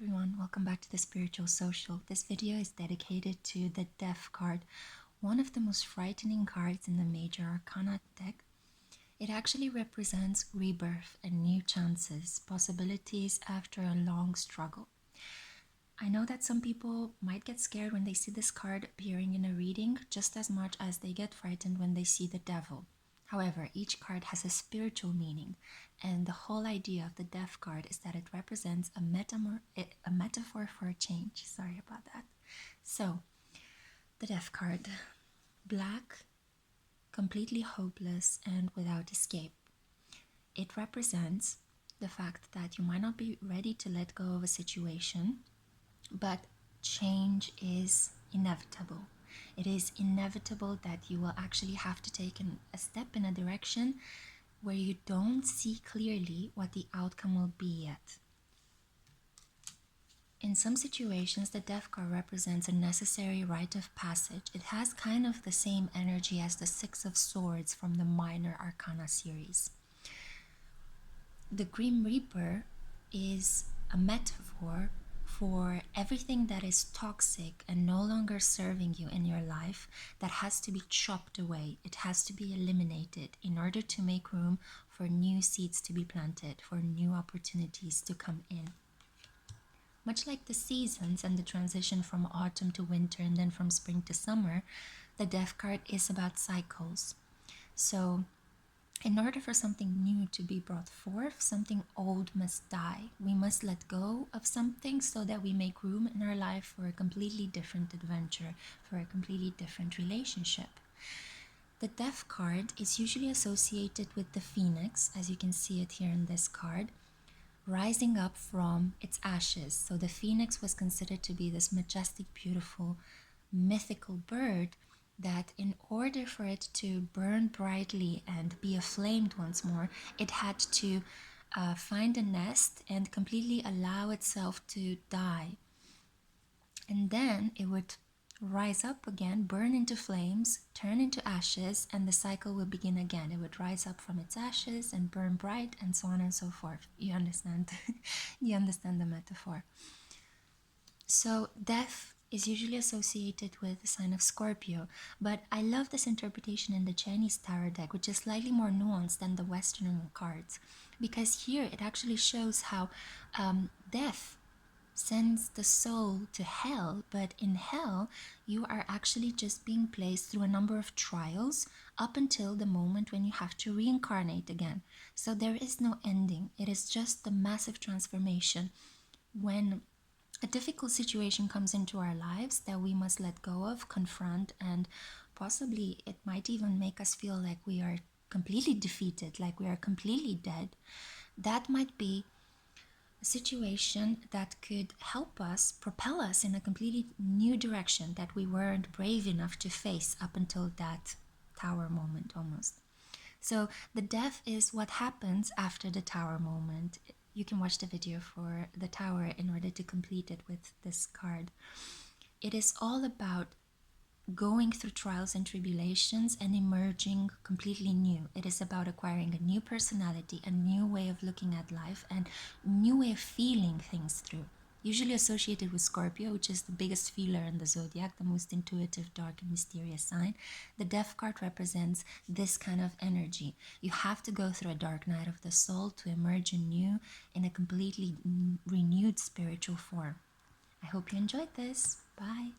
Everyone, welcome back to the Spiritual Social. This video is dedicated to the Death card, one of the most frightening cards in the Major Arcana deck. It actually represents rebirth and new chances, possibilities after a long struggle. I know that some people might get scared when they see this card appearing in a reading, just as much as they get frightened when they see the devil. However, each card has a spiritual meaning, and the whole idea of the Death card is that it represents a metaphor for a change. Sorry about that. So, the Death card. Black, completely hopeless and without escape. It represents the fact that you might not be ready to let go of a situation, but change is inevitable. It is inevitable that you will actually have to take a step in a direction where you don't see clearly what the outcome will be yet. In some situations, the Death card represents a necessary rite of passage. It has kind of the same energy as the Six of Swords from the Minor Arcana series. The Grim Reaper is a metaphor for everything that is toxic and no longer serving you in your life, that has to be chopped away. It has to be eliminated in order to make room for new seeds to be planted, for new opportunities to come in. Much like the seasons and the transition from autumn to winter and then from spring to summer, the Death card is about cycles. So in order for something new to be brought forth, something old must die. We must let go of something so that we make room in our life for a completely different adventure, for a completely different relationship. The Death card is usually associated with the phoenix, as you can see it here in this card, rising up from its ashes. So the phoenix was considered to be this majestic, beautiful, mythical bird that in order for it to burn brightly and be aflamed once more, it had to find a nest and completely allow itself to die. And then it would rise up again, burn into flames, turn into ashes, and the cycle would begin again. It would rise up from its ashes and burn bright, and so on and so forth. You understand? You understand the metaphor. So death is usually associated with the sign of Scorpio, but I love this interpretation in the Chinese tarot deck, which is slightly more nuanced than the Western cards, because here it actually shows how death sends the soul to hell, but in hell you are actually just being placed through a number of trials up until the moment when you have to reincarnate again. So there is no ending. It is just the massive transformation when a difficult situation comes into our lives that we must let go of, confront, and possibly it might even make us feel like we are completely defeated, like we are completely dead. That might be a situation that could help us, propel us in a completely new direction that we weren't brave enough to face up until that tower moment almost. So the death is what happens after the tower moment. You can watch the video for the tower in order to complete it with this card. It is all about going through trials and tribulations and emerging completely new. It is about acquiring a new personality, a new way of looking at life, and a new way of feeling things through. Usually associated with Scorpio, which is the biggest feeler in the zodiac, the most intuitive, dark, and mysterious sign. The Death card represents this kind of energy. You have to go through a dark night of the soul to emerge anew in a completely renewed spiritual form. I hope you enjoyed this. Bye.